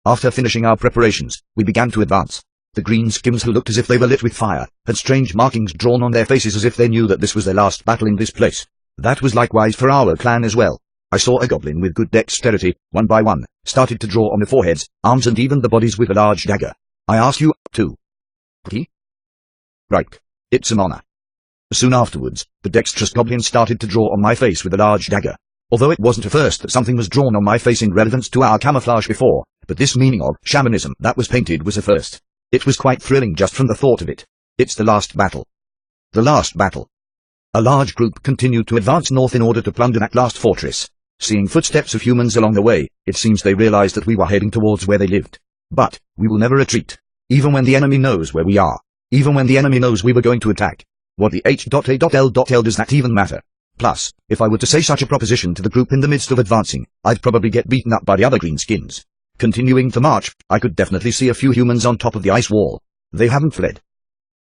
After finishing our preparations, we began to advance. The greenskins, who looked as if they were lit with fire, had strange markings drawn on their faces as if they knew that this was their last battle in this place. That was likewise for our clan as well. I saw a goblin with good dexterity, one by one, started to draw on the foreheads, arms and even the bodies with a large dagger. I ask you, too. He? Right. It's an honor. Soon afterwards, the dexterous goblin started to draw on my face with a large dagger. Although it wasn't a first that something was drawn on my face in relevance to our camouflage before, but this meaning of shamanism that was painted was a first. It was quite thrilling just from the thought of it. It's the last battle. The last battle. A large group continued to advance north in order to plunder that last fortress. Seeing footsteps of humans along the way, it seems they realized that we were heading towards where they lived. But we will never retreat. Even when the enemy knows where we are. Even when the enemy knows we were going to attack. What the H.A.L.L does that even matter? Plus, if I were to say such a proposition to the group in the midst of advancing, I'd probably get beaten up by the other greenskins. Continuing to march, I could definitely see a few humans on top of the ice wall. They haven't fled.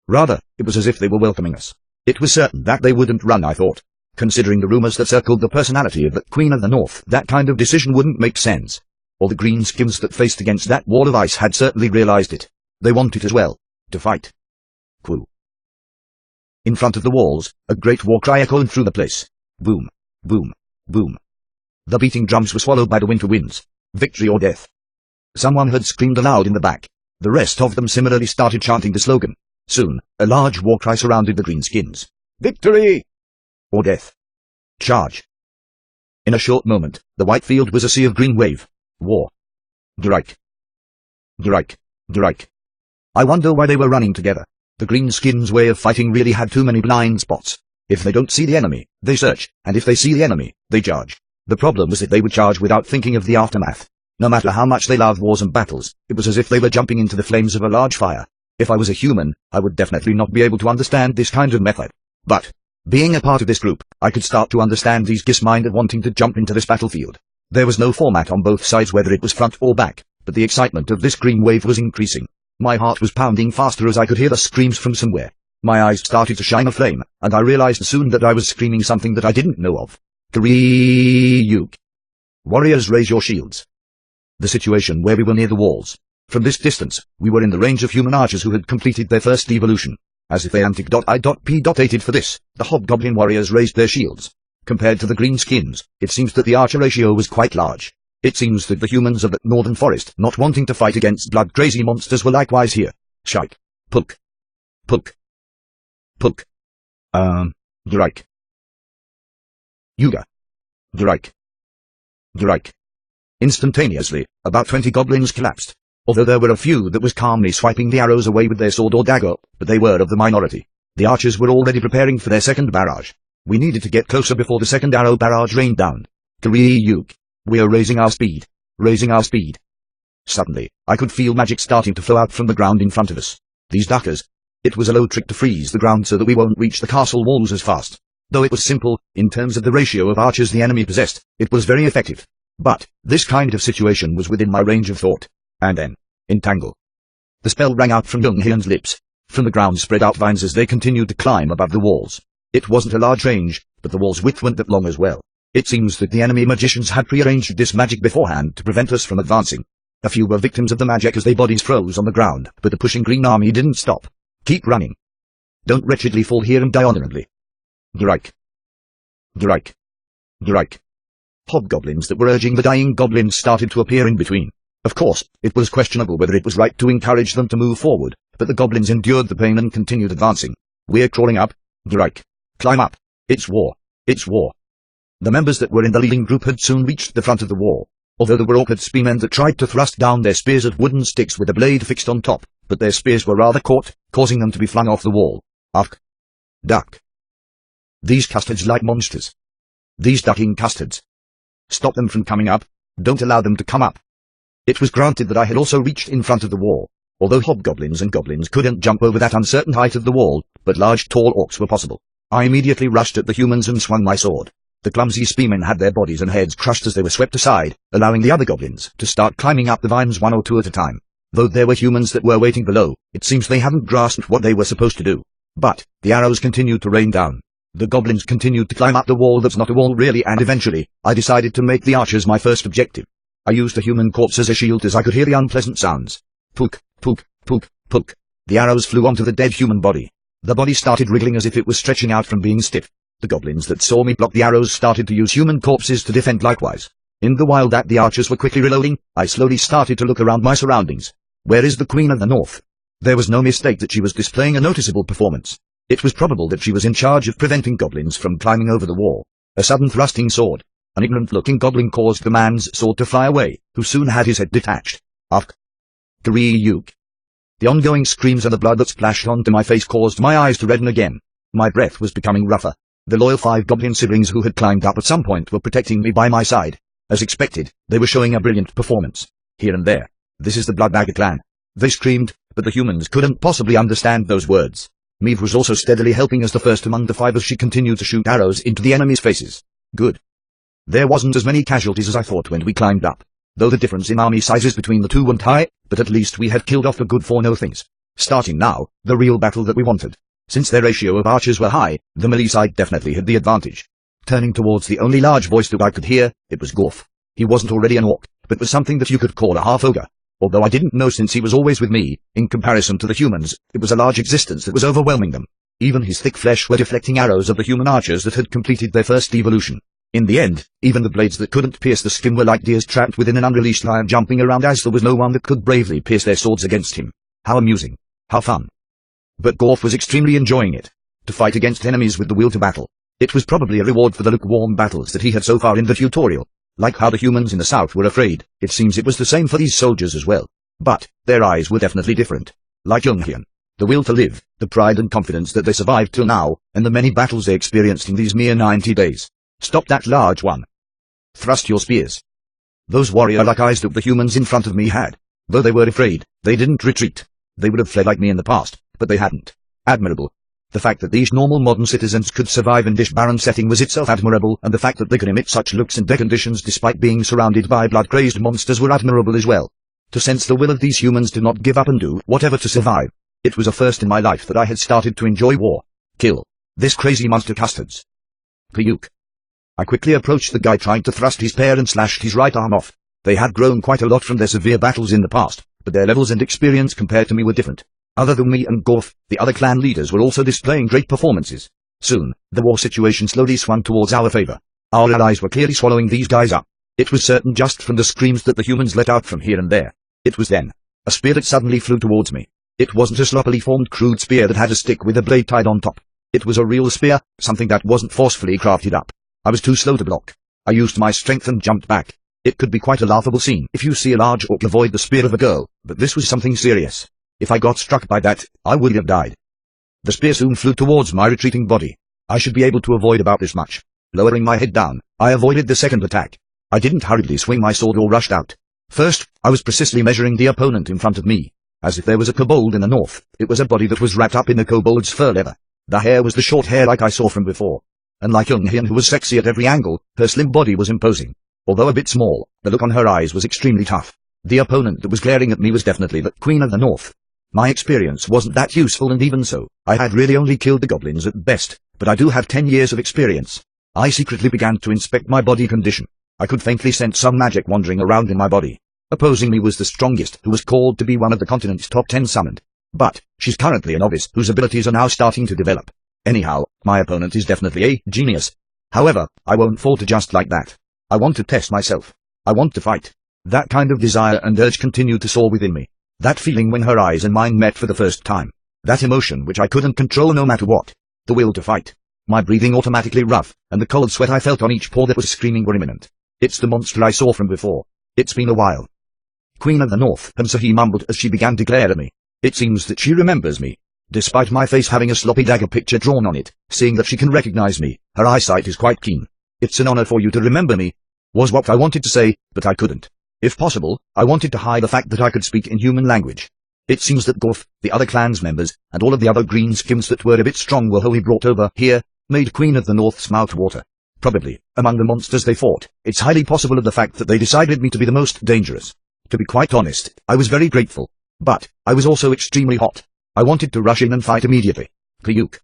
Rather, it was as if they were welcoming us. It was certain that they wouldn't run, I thought. Considering the rumors that circled the personality of the Queen of the North, that kind of decision wouldn't make sense. All the greenskins that faced against that wall of ice had certainly realized it. They wanted as well. To fight. Quoo. In front of the walls, a great war cry echoed through the place. Boom. Boom. Boom. The beating drums were swallowed by the winter winds. Victory or death. Someone had screamed aloud in the back. The rest of them similarly started chanting the slogan. Soon, a large war cry surrounded the greenskins. Victory! Or death. Charge. In a short moment, the white field was a sea of green wave. War. Drike. Drike. Drike. I wonder why they were running together. The greenskins' way of fighting really had too many blind spots. If they don't see the enemy, they search, and if they see the enemy, they charge. The problem was that they would charge without thinking of the aftermath. No matter how much they loved wars and battles, it was as if they were jumping into the flames of a large fire. If I was a human, I would definitely not be able to understand this kind of method. But, being a part of this group, I could start to understand these geese-minded wanting to jump into this battlefield. There was no format on both sides whether it was front or back, but the excitement of this green wave was increasing. My heart was pounding faster as I could hear the screams from somewhere. My eyes started to shine aflame, and I realized soon that I was screaming something that I didn't know of. Kriuk. Warriors, raise your shields. The situation where we were near the walls. From this distance, we were in the range of human archers who had completed their first evolution. As if they antic.I.P.ated for this, the hobgoblin warriors raised their shields. Compared to the greenskins, it seems that the archer ratio was quite large. It seems that the humans of the northern forest, not wanting to fight against blood-crazy monsters, were likewise here. Shike. Puk. Puk. Puk. Drike. Yuga. Drike. Drike. Instantaneously, about 20 goblins collapsed. Although there were a few that was calmly swiping the arrows away with their sword or dagger, but they were of the minority. The archers were already preparing for their second barrage. We needed to get closer before the second arrow barrage rained down. Kriuk. We are raising our speed. Raising our speed. Suddenly, I could feel magic starting to flow out from the ground in front of us. These duckers. It was a low trick to freeze the ground so that we won't reach the castle walls as fast. Though it was simple, in terms of the ratio of archers the enemy possessed, it was very effective. But, this kind of situation was within my range of thought. And then, entangle. The spell rang out from young Hyun's lips. From the ground spread out vines as they continued to climb above the walls. It wasn't a large range, but the wall's width went that long as well. It seems that the enemy magicians had prearranged this magic beforehand to prevent us from advancing. A few were victims of the magic as their bodies froze on the ground, but the pushing green army didn't stop. Keep running. Don't wretchedly fall here and die honorably. Drike. Drike. Drike. Hobgoblins that were urging the dying goblins started to appear in between. Of course, it was questionable whether it was right to encourage them to move forward, but the goblins endured the pain and continued advancing. We're crawling up. Drike. Climb up. It's war. It's war. The members that were in the leading group had soon reached the front of the wall. Although there were orchid spearmen that tried to thrust down their spears at wooden sticks with a blade fixed on top, but their spears were rather caught, causing them to be flung off the wall. Uck. Duck. These custards like monsters. These ducking custards. Stop them from coming up. Don't allow them to come up. It was granted that I had also reached in front of the wall. Although hobgoblins and goblins couldn't jump over that uncertain height of the wall, but large tall orcs were possible. I immediately rushed at the humans and swung my sword. The clumsy spearmen had their bodies and heads crushed as they were swept aside, allowing the other goblins to start climbing up the vines one or two at a time. Though there were humans that were waiting below, it seems they hadn't grasped what they were supposed to do. But, the arrows continued to rain down. The goblins continued to climb up the wall that's not a wall really, and eventually, I decided to make the archers my first objective. I used a human corpse as a shield as I could hear the unpleasant sounds. Pook, pook, pook, pook. The arrows flew onto the dead human body. The body started wriggling as if it was stretching out from being stiff. The goblins that saw me block the arrows started to use human corpses to defend likewise. In the while that the archers were quickly reloading, I slowly started to look around my surroundings. Where is the Queen of the North? There was no mistake that she was displaying a noticeable performance. It was probable that she was in charge of preventing goblins from climbing over the wall. A sudden thrusting sword. An ignorant-looking goblin caused the man's sword to fly away, who soon had his head detached. Afk. Griuk. The ongoing screams and the blood that splashed onto my face caused my eyes to redden again. My breath was becoming rougher. The loyal 5 goblin siblings who had climbed up at some point were protecting me by my side. As expected, they were showing a brilliant performance. Here and there. This is the Bloodbagger clan. They screamed, but the humans couldn't possibly understand those words. Meave was also steadily helping as the first among the 5 as she continued to shoot arrows into the enemy's faces. Good. There wasn't as many casualties as I thought when we climbed up. Though the difference in army sizes between the two wasn't high, but at least we had killed off the good for nothings. Starting now, the real battle that we wanted. Since their ratio of archers were high, the melee side definitely had the advantage. Turning towards the only large voice that I could hear, it was Gorf. He wasn't already an orc, but was something that you could call a half-ogre. Although I didn't know since he was always with me, in comparison to the humans, it was a large existence that was overwhelming them. Even his thick flesh were deflecting arrows of the human archers that had completed their first evolution. In the end, even the blades that couldn't pierce the skin were like deers trapped within an unreleased lion jumping around as there was no one that could bravely pierce their swords against him. How amusing. How fun. But Gorf was extremely enjoying it. To fight against enemies with the will to battle. It was probably a reward for the lukewarm battles that he had so far in the tutorial. Like how the humans in the south were afraid, it seems it was the same for these soldiers as well. But, their eyes were definitely different. Like Younghyun. The will to live, the pride and confidence that they survived till now, and the many battles they experienced in these mere 90 days. Stop that large one. Thrust your spears. Those warrior-like eyes that the humans in front of me had. Though they were afraid, they didn't retreat. They would have fled like me in the past, but they hadn't. Admirable. The fact that these normal modern citizens could survive in this barren setting was itself admirable, and the fact that they could emit such looks and conditions despite being surrounded by blood-crazed monsters were admirable as well. To sense the will of these humans to not give up and do whatever to survive. It was a first in my life that I had started to enjoy war. Kill this crazy monster custards. Payuk. I quickly approached the guy trying to thrust his spear and slashed his right arm off. They had grown quite a lot from their severe battles in the past, but their levels and experience compared to me were different. Other than me and Gorf, the other clan leaders were also displaying great performances. Soon, the war situation slowly swung towards our favor. Our allies were clearly swallowing these guys up. It was certain just from the screams that the humans let out from here and there. It was then. A spear that suddenly flew towards me. It wasn't a sloppily formed crude spear that had a stick with a blade tied on top. It was a real spear, something that wasn't forcefully crafted up. I was too slow to block. I used my strength and jumped back. It could be quite a laughable scene if you see a large orc avoid the spear of a girl, but this was something serious. If I got struck by that, I would have died. The spear soon flew towards my retreating body. I should be able to avoid about this much. Lowering my head down, I avoided the second attack. I didn't hurriedly swing my sword or rushed out. First, I was precisely measuring the opponent in front of me. As if there was a kobold in the north, it was a body that was wrapped up in the kobold's fur leather. The hair was the short hair like I saw from before. Unlike Younghyun, who was sexy at every angle, her slim body was imposing. Although a bit small, the look on her eyes was extremely tough. The opponent that was glaring at me was definitely the Queen of the North. My experience wasn't that useful, and even so, I had really only killed the goblins at best, but I do have 10 years of experience. I secretly began to inspect my body condition. I could faintly sense some magic wandering around in my body. Opposing me was the strongest, who was called to be one of the continent's top 10 summoned. But, she's currently a novice whose abilities are now starting to develop. Anyhow, my opponent is definitely a genius. However, I won't falter just like that. I want to test myself. I want to fight. That kind of desire and urge continued to soar within me. That feeling when her eyes and mine met for the first time. That emotion which I couldn't control no matter what. The will to fight. My breathing automatically rough, and the cold sweat I felt on each pore that was screaming were imminent. It's the monster I saw from before. It's been a while. Queen of the North, he mumbled as she began to glare at me. It seems that she remembers me. Despite my face having a sloppy dagger picture drawn on it, seeing that she can recognize me, her eyesight is quite keen. It's an honor for you to remember me, was what I wanted to say, but I couldn't. If possible, I wanted to hide the fact that I could speak in human language. It seems that Gorf, the other clan's members, and all of the other greenskins that were a bit strong were wholly brought over here, made Queen of the North's mouth water. Probably, among the monsters they fought, it's highly possible of the fact that they decided me to be the most dangerous. To be quite honest, I was very grateful. But, I was also extremely hot. I wanted to rush in and fight immediately. Payuk.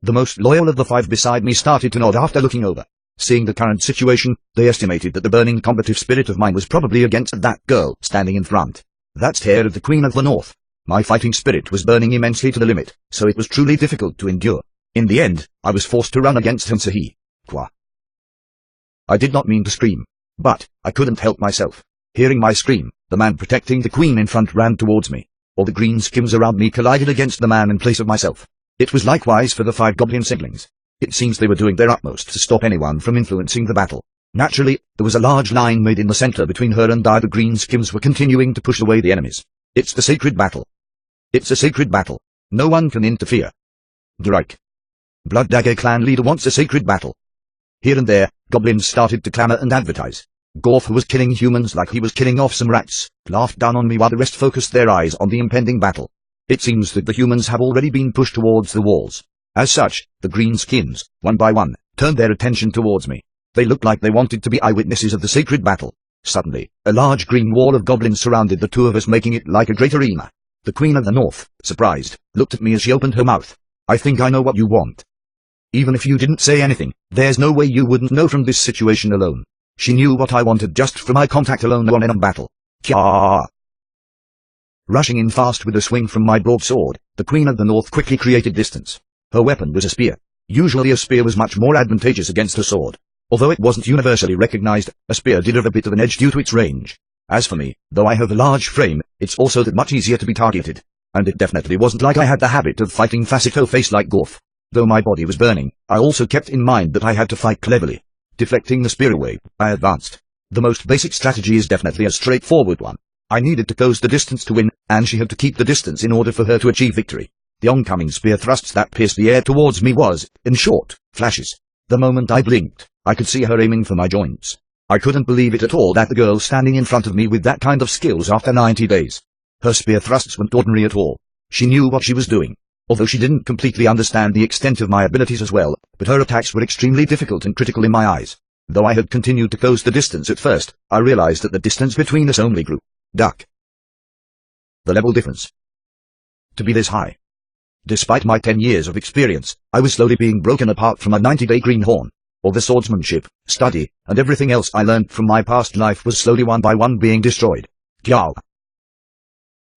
The most loyal of the 5 beside me started to nod after looking over. Seeing the current situation, they estimated that the burning combative spirit of mine was probably against that girl standing in front. That stare of the Queen of the North. My fighting spirit was burning immensely to the limit, so it was truly difficult to endure. In the end, I was forced to run against Hansahi. Qua. I did not mean to scream, but I couldn't help myself. Hearing my scream, the man protecting the Queen in front ran towards me. All the green skims around me collided against the man in place of myself. It was likewise for the 5 goblin siblings. It seems they were doing their utmost to stop anyone from influencing the battle. Naturally, there was a large line made in the center between her and I. The green skims were continuing to push away the enemies. It's the sacred battle. It's a sacred battle. No one can interfere. Drake. Blood Dagger clan leader wants a sacred battle. Here and there, goblins started to clamor and advertise. Gorf, who was killing humans like he was killing off some rats, laughed down on me while the rest focused their eyes on the impending battle. It seems that the humans have already been pushed towards the walls. As such, the green skins, one by one, turned their attention towards me. They looked like they wanted to be eyewitnesses of the sacred battle. Suddenly, a large green wall of goblins surrounded the two of us, making it like a great arena. The Queen of the North, surprised, looked at me as she opened her mouth. I think I know what you want. Even if you didn't say anything, there's no way you wouldn't know from this situation alone. She knew what I wanted just from my contact alone on enemy battle. Kya! Rushing in fast with a swing from my broadsword, the Queen of the North quickly created distance. Her weapon was a spear. Usually a spear was much more advantageous against a sword. Although it wasn't universally recognized, a spear did have a bit of an edge due to its range. As for me, though I have a large frame, it's also that much easier to be targeted. And it definitely wasn't like I had the habit of fighting face like Gorf. Though my body was burning, I also kept in mind that I had to fight cleverly. Deflecting the spear away, I advanced. The most basic strategy is definitely a straightforward one. I needed to close the distance to win, and she had to keep the distance in order for her to achieve victory. The oncoming spear thrusts that pierced the air towards me was, in short, flashes. The moment I blinked, I could see her aiming for my joints. I couldn't believe it at all that the girl standing in front of me with that kind of skills after 90 days. Her spear thrusts weren't ordinary at all. She knew what she was doing. Although she didn't completely understand the extent of my abilities as well, but her attacks were extremely difficult and critical in my eyes. Though I had continued to close the distance at first, I realized that the distance between us only grew. Duck. The level difference. To be this high. Despite my 10 years of experience, I was slowly being broken apart from a 90-day greenhorn. All the swordsmanship, study, and everything else I learned from my past life was slowly one by one being destroyed. Gyao.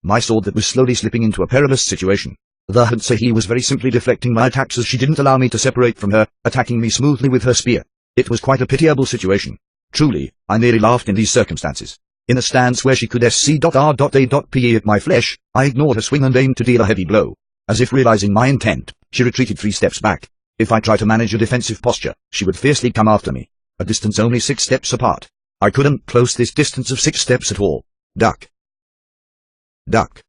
My sword that was slowly slipping into a perilous situation. The Hansahi was very simply deflecting my attacks as she didn't allow me to separate from her, attacking me smoothly with her spear. It was quite a pitiable situation. Truly, I nearly laughed in these circumstances. In a stance where she could sc.r.a.pe at my flesh, I ignored her swing and aimed to deal a heavy blow. As if realizing my intent, she retreated 3 steps back. If I tried to manage a defensive posture, she would fiercely come after me. A distance only 6 steps apart. I couldn't close this distance of 6 steps at all. Duck. Duck.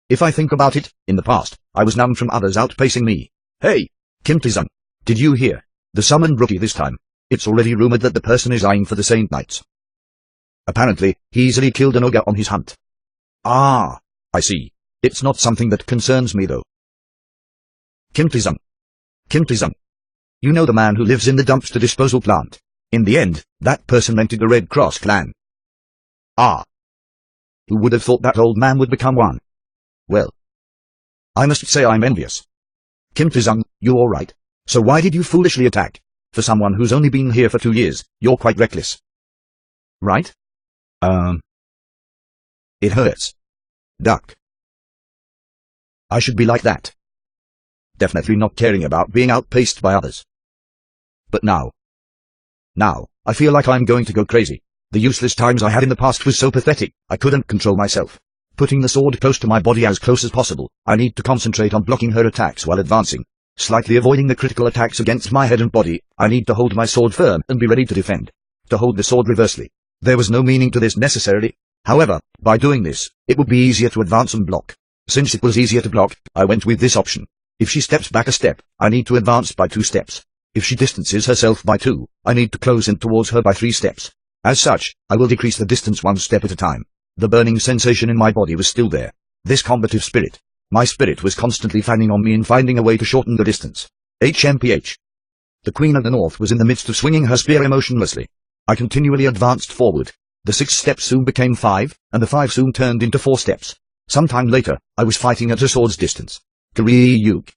If I think about it, in the past, I was numbed from others outpacing me. Hey, Kim Tizung. Did you hear? The summoned rookie this time. It's already rumored that the person is eyeing for the Saint Knights. Apparently, he easily killed an ogre on his hunt. Ah, I see. It's not something that concerns me though. Kim Tizung. Kim Tizung. You know the man who lives in the dumpster disposal plant. In the end, that person entered the Red Cross clan. Ah. Who would have thought that old man would become one? Well. I must say I'm envious. Kim Tizung, you alright? So why did you foolishly attack? For someone who's only been here for 2 years, you're quite reckless. Right? It hurts. Duck. I should be like that. Definitely not caring about being outpaced by others. But now, I feel like I'm going to go crazy. The useless times I had in the past was so pathetic, I couldn't control myself. Putting the sword close to my body as close as possible, I need to concentrate on blocking her attacks while advancing. Slightly avoiding the critical attacks against my head and body, I need to hold my sword firm and be ready to defend. To hold the sword reversely. There was no meaning to this necessarily. However, by doing this, it would be easier to advance and block. Since it was easier to block, I went with this option. If she steps back a step, I need to advance by 2 steps. If she distances herself by 2, I need to close in towards her by 3 steps. As such, I will decrease the distance 1 step at a time. The burning sensation in my body was still there. This combative spirit. My spirit was constantly fanning on me and finding a way to shorten the distance. HMPH. The Queen of the North was in the midst of swinging her spear emotionlessly. I continually advanced forward. The 6 steps soon became 5, and the 5 soon turned into 4 steps. Sometime later, I was fighting at a sword's distance. Kariuk.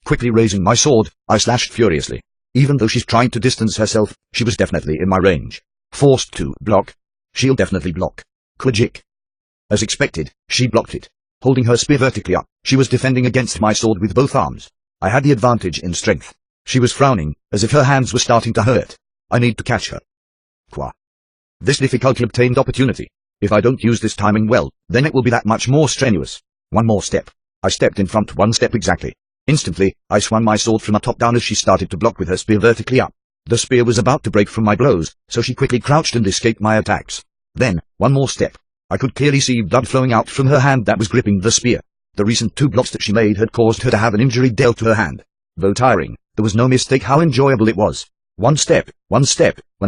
Quickly raising my sword, I slashed furiously. Even though she's trying to distance herself, she was definitely in my range. Forced to block. She'll definitely block. Klajik. As expected, she blocked it. Holding her spear vertically up, she was defending against my sword with both arms. I had the advantage in strength. She was frowning, as if her hands were starting to hurt. I need to catch her. Qua. This difficultly obtained opportunity. If I don't use this timing well, then it will be that much more strenuous. One more step. I stepped in front 1 step exactly. Instantly, I swung my sword from the top down as she started to block with her spear vertically up. The spear was about to break from my blows, so she quickly crouched and escaped my attacks. Then, one more step. I could clearly see blood flowing out from her hand that was gripping the spear. The recent 2 blocks that she made had caused her to have an injury dealt to her hand. Though tiring, there was no mistake how enjoyable it was. One step. When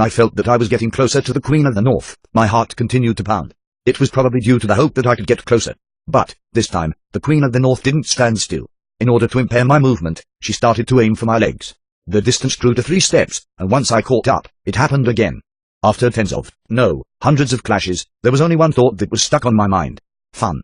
I felt that I was getting closer to the Queen of the North, my heart continued to pound. It was probably due to the hope that I could get closer. But, this time, the Queen of the North didn't stand still. In order to impair my movement, she started to aim for my legs. The distance grew to 3 steps, and once I caught up, it happened again. After hundreds of clashes, there was only one thought that was stuck on my mind. Fun.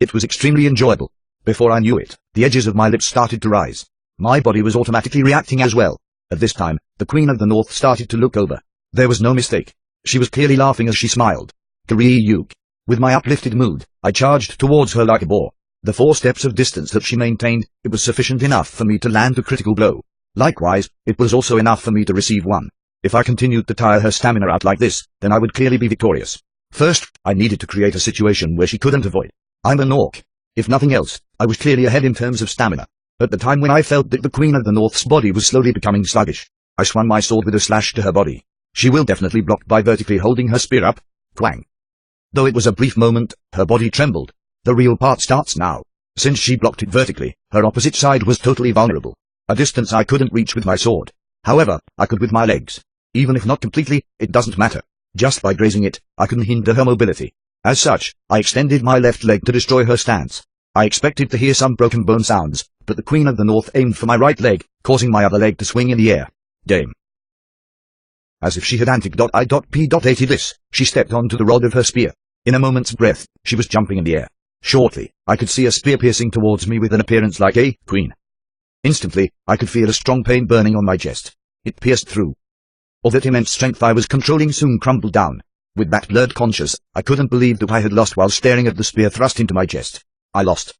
It was extremely enjoyable. Before I knew it, the edges of my lips started to rise. My body was automatically reacting as well. At this time, the Queen of the North started to look over. There was no mistake. She was clearly laughing as she smiled. Kariyuk. With my uplifted mood, I charged towards her like a boar. The 4 steps of distance that she maintained, it was sufficient enough for me to land a critical blow. Likewise, it was also enough for me to receive one. If I continued to tire her stamina out like this, then I would clearly be victorious. First, I needed to create a situation where she couldn't avoid. I'm an orc. If nothing else, I was clearly ahead in terms of stamina. At the time when I felt that the Queen of the North's body was slowly becoming sluggish, I swung my sword with a slash to her body. She will definitely block by vertically holding her spear up. Twang. Though it was a brief moment, her body trembled. The real part starts now. Since she blocked it vertically, her opposite side was totally vulnerable. A distance I couldn't reach with my sword. However, I could with my legs. Even if not completely, it doesn't matter. Just by grazing it, I couldn't hinder her mobility. As such, I extended my left leg to destroy her stance. I expected to hear some broken bone sounds, but the Queen of the North aimed for my right leg, causing my other leg to swing in the air. Dame. As if she had antic.I.P.80 this, she stepped onto the rod of her spear. In a moment's breath, she was jumping in the air. Shortly, I could see a spear piercing towards me with an appearance like a queen. Instantly, I could feel a strong pain burning on my chest. It pierced through. All that immense strength I was controlling soon crumbled down. With that blurred conscience, I couldn't believe that I had lost while staring at the spear thrust into my chest. I lost.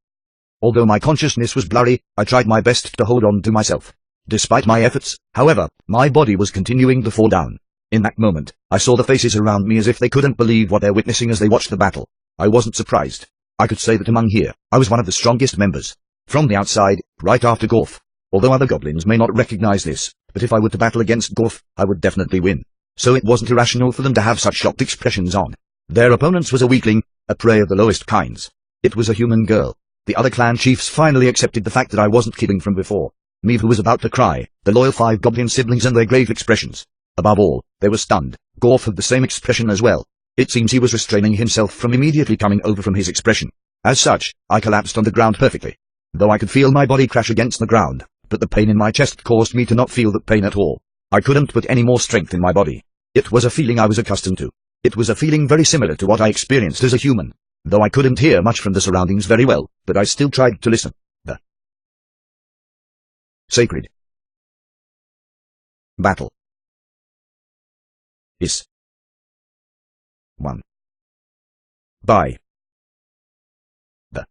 Although my consciousness was blurry, I tried my best to hold on to myself. Despite my efforts, however, my body was continuing to fall down. In that moment, I saw the faces around me as if they couldn't believe what they're witnessing as they watched the battle. I wasn't surprised. I could say that among here, I was one of the strongest members. From the outside, right after Gorf. Although other goblins may not recognize this, but if I were to battle against Gorf, I would definitely win. So it wasn't irrational for them to have such shocked expressions on. Their opponents was a weakling, a prey of the lowest kinds. It was a human girl. The other clan chiefs finally accepted the fact that I wasn't kidding from before. Mivu was about to cry, the loyal 5 goblin siblings and their grave expressions. Above all, they were stunned. Gorf had the same expression as well. It seems he was restraining himself from immediately coming over from his expression. As such, I collapsed on the ground perfectly. Though I could feel my body crash against the ground, but the pain in my chest caused me to not feel that pain at all. I couldn't put any more strength in my body. It was a feeling I was accustomed to. It was a feeling very similar to what I experienced as a human. Though I couldn't hear much from the surroundings very well, but I still tried to listen. The sacred battle is won by the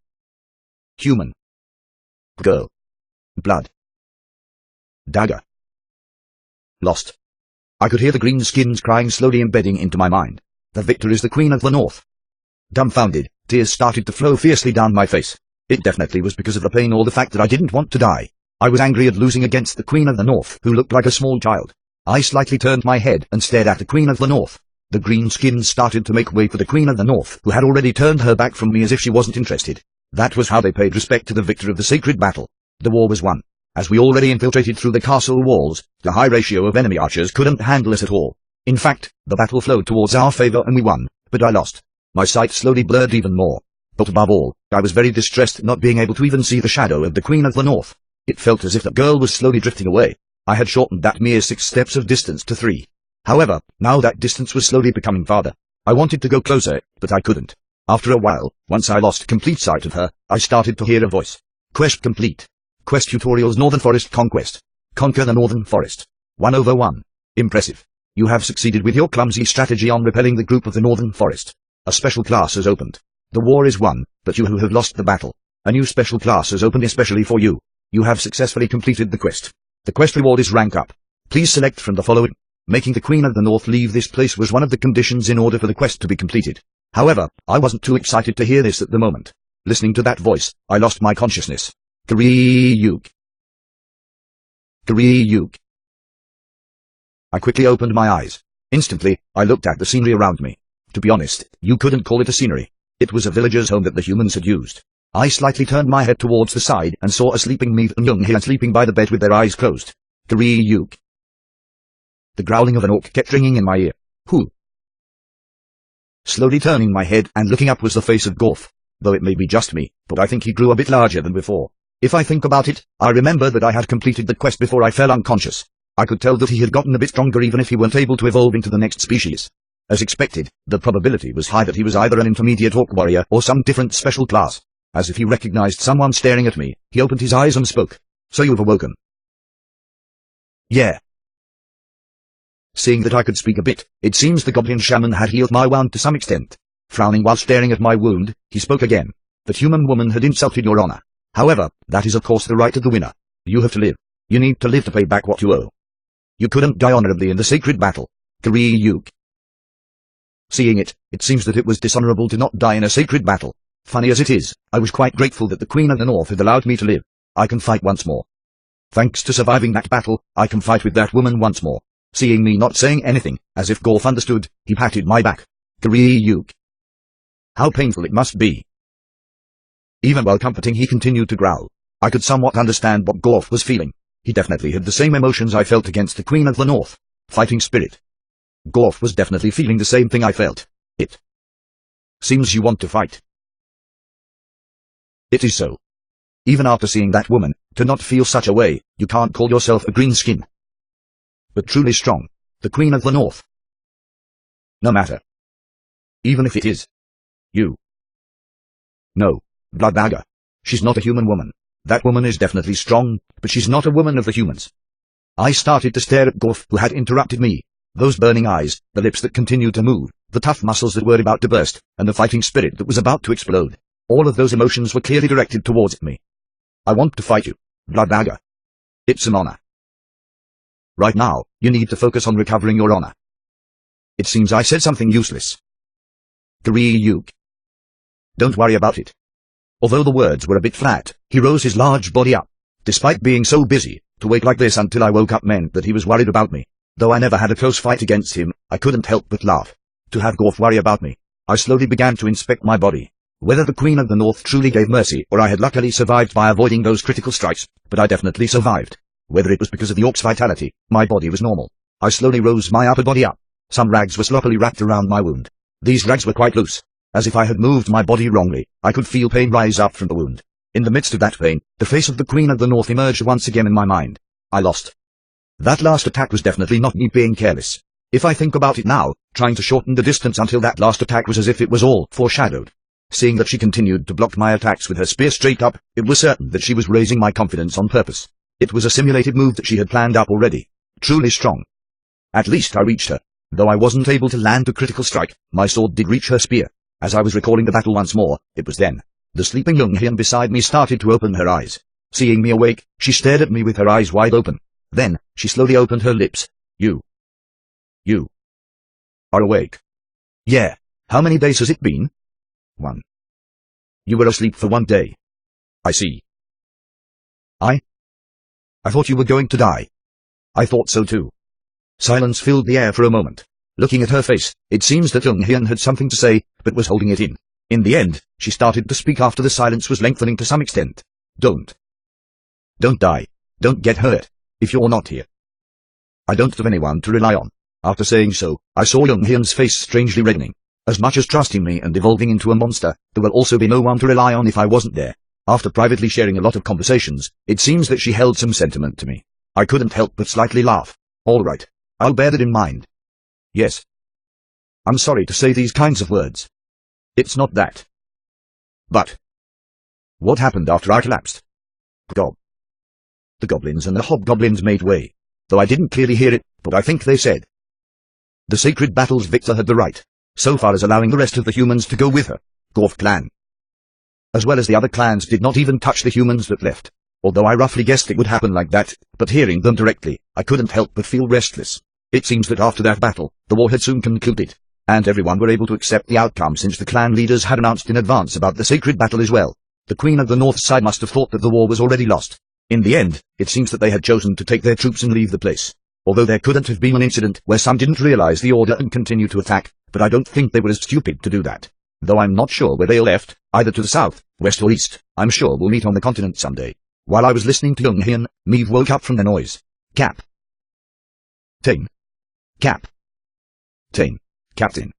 human girl. Blood dagger lost. I could hear the green skins crying, slowly embedding into my mind. The victor is the Queen of the North. Dumbfounded, tears started to flow fiercely down my face. It definitely was because of the pain or the fact that I didn't want to die. I was angry at losing against the Queen of the North, who looked like a small child. I slightly turned my head and stared at the Queen of the North. The green skins started to make way for the Queen of the North, who had already turned her back from me as if she wasn't interested. That was how they paid respect to the victor of the sacred battle. The war was won. As we already infiltrated through the castle walls, the high ratio of enemy archers couldn't handle us at all. In fact, the battle flowed towards our favor and we won, but I lost. My sight slowly blurred even more. But above all, I was very distressed not being able to even see the shadow of the Queen of the North. It felt as if the girl was slowly drifting away. I had shortened that mere 6 steps of distance to 3. However, now that distance was slowly becoming farther. I wanted to go closer, but I couldn't. After a while, once I lost complete sight of her, I started to hear a voice. Quest complete. Quest tutorials Northern Forest Conquest. Conquer the Northern Forest. 1/1. Impressive. You have succeeded with your clumsy strategy on repelling the group of the Northern Forest. A special class has opened. The war is won, but you who have lost the battle. A new special class has opened especially for you. You have successfully completed the quest. The quest reward is rank up. Please select from the following. Making the Queen of the North leave this place was one of the conditions in order for the quest to be completed. However, I wasn't too excited to hear this at the moment. Listening to that voice, I lost my consciousness. Kariyuk. Kariyuk. I quickly opened my eyes. Instantly, I looked at the scenery around me. To be honest, you couldn't call it a scenery. It was a villager's home that the humans had used. I slightly turned my head towards the side and saw a sleeping Meath and Young-hye sleeping by the bed with their eyes closed. Kariyuk. The growling of an orc kept ringing in my ear. Who? Slowly turning my head and looking up was the face of Gorf. Though it may be just me, but I think he grew a bit larger than before. If I think about it, I remember that I had completed the quest before I fell unconscious. I could tell that he had gotten a bit stronger even if he weren't able to evolve into the next species. As expected, the probability was high that he was either an intermediate orc warrior or some different special class. As if he recognized someone staring at me, he opened his eyes and spoke. So you've awoken? Yeah. Seeing that I could speak a bit, it seems the goblin shaman had healed my wound to some extent. Frowning while staring at my wound, he spoke again. That human woman had insulted your honor. However, that is of course the right of the winner. You have to live. You need to live to pay back what you owe. You couldn't die honorably in the sacred battle. Kariyuk. Seeing it, it seems that it was dishonorable to not die in a sacred battle. Funny as it is, I was quite grateful that the Queen of the North had allowed me to live. I can fight once more. Thanks to surviving that battle, I can fight with that woman once more. Seeing me not saying anything, as if Gorf understood, he patted my back. Kariyuk. How painful it must be. Even while comforting he continued to growl. I could somewhat understand what Gorf was feeling. He definitely had the same emotions I felt against the Queen of the North. Fighting spirit. Gorf was definitely feeling the same thing I felt. It seems you want to fight. It is so. Even after seeing that woman, to not feel such a way, you can't call yourself a green skin. But truly strong. The Queen of the North. No matter. Even if it is. You. No. Bloodbagger. She's not a human woman. That woman is definitely strong, but she's not a woman of the humans. I started to stare at Gorf, who had interrupted me. Those burning eyes, the lips that continued to move, the tough muscles that were about to burst, and the fighting spirit that was about to explode. All of those emotions were clearly directed towards me. I want to fight you, Bloodbagger. It's an honor. Right now, you need to focus on recovering your honor. It seems I said something useless. Kariyuk. Don't worry about it. Although the words were a bit flat, he rose his large body up. Despite being so busy, to wait like this until I woke up meant that he was worried about me. Though I never had a close fight against him, I couldn't help but laugh. To have Gorf worry about me. I slowly began to inspect my body. Whether the Queen of the North truly gave mercy or I had luckily survived by avoiding those critical strikes, but I definitely survived. Whether it was because of the orc's vitality, my body was normal. I slowly rose my upper body up. Some rags were sloppily wrapped around my wound. These rags were quite loose. As if I had moved my body wrongly, I could feel pain rise up from the wound. In the midst of that pain, the face of the Queen of the North emerged once again in my mind. I lost. That last attack was definitely not me being careless. If I think about it now, trying to shorten the distance until that last attack was as if it was all foreshadowed. Seeing that she continued to block my attacks with her spear straight up, it was certain that she was raising my confidence on purpose. It was a simulated move that she had planned up already. Truly strong. At least I reached her. Though I wasn't able to land a critical strike, my sword did reach her spear. As I was recalling the battle once more, it was then. The sleeping Young-hye beside me started to open her eyes. Seeing me awake, she stared at me with her eyes wide open. Then, she slowly opened her lips. You are awake. Yeah. How many days has it been? 1. You were asleep for 1 day. I see. I thought you were going to die. I thought so too. Silence filled the air for a moment. Looking at her face, it seems that Young-hye had something to say, but was holding it in. In the end, she started to speak after the silence was lengthening to some extent. Don't die. Don't get hurt. If you're not here, I don't have anyone to rely on. After saying so, I saw Young-hye's face strangely reddening. As much as trusting me and evolving into a monster, there will also be no one to rely on if I wasn't there. After privately sharing a lot of conversations, it seems that she held some sentiment to me. I couldn't help but slightly laugh. All right. I'll bear that in mind. Yes. I'm sorry to say these kinds of words. It's not that. But what happened after I collapsed? The goblins and the hobgoblins made way. though I didn't clearly hear it, but I think they said, "The sacred battle's victor had the right, so far as allowing the rest of the humans to go with her." Gorf clan, as well as the other clans, did not even touch the humans that left. Although I roughly guessed it would happen like that, but hearing them directly, I couldn't help but feel restless. It seems that after that battle, the war had soon concluded, and everyone were able to accept the outcome since the clan leaders had announced in advance about the sacred battle as well. The Queen of the North Side must have thought that the war was already lost. In the end, it seems that they had chosen to take their troops and leave the place. Although there couldn't have been an incident where some didn't realize the order and continue to attack, but I don't think they were as stupid to do that. Though I'm not sure where they left, either to the south, west or east. I'm sure we'll meet on the continent someday. While I was listening to Young Hyun, Meave woke up from the noise. Cap. Tane. Cap. Tane. Captain.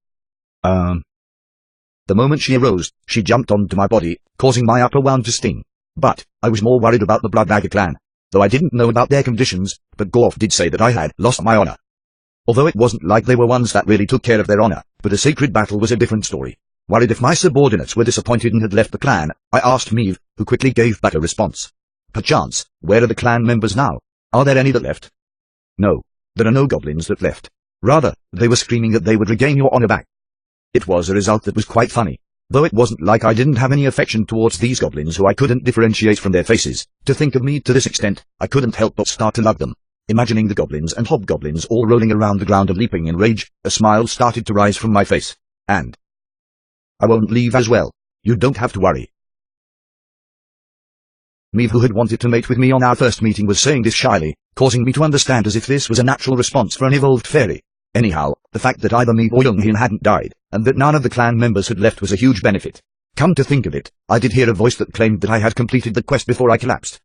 The moment she arose, she jumped onto my body, causing my upper wound to sting. But I was more worried about the Bloodbagger clan, though I didn't know about their conditions, but Gorf did say that I had lost my honor. Although it wasn't like they were ones that really took care of their honor, but a sacred battle was a different story. Worried if my subordinates were disappointed and had left the clan, I asked Meave, who quickly gave back a response. "Perchance, where are the clan members now? Are there any that left?" "No, there are no goblins that left. Rather, they were screaming that they would regain your honor back." It was a result that was quite funny, though it wasn't like I didn't have any affection towards these goblins who I couldn't differentiate from their faces. To think of me to this extent, I couldn't help but start to love them. Imagining the goblins and hobgoblins all rolling around the ground and leaping in rage, a smile started to rise from my face. "And I won't leave as well. You don't have to worry." Meave, who had wanted to mate with me on our first meeting, was saying this shyly, causing me to understand as if this was a natural response for an evolved fairy. Anyhow, the fact that either Meave or Young Hyun hadn't died, and that none of the clan members had left was a huge benefit. Come to think of it, I did hear a voice that claimed that I had completed the quest before I collapsed.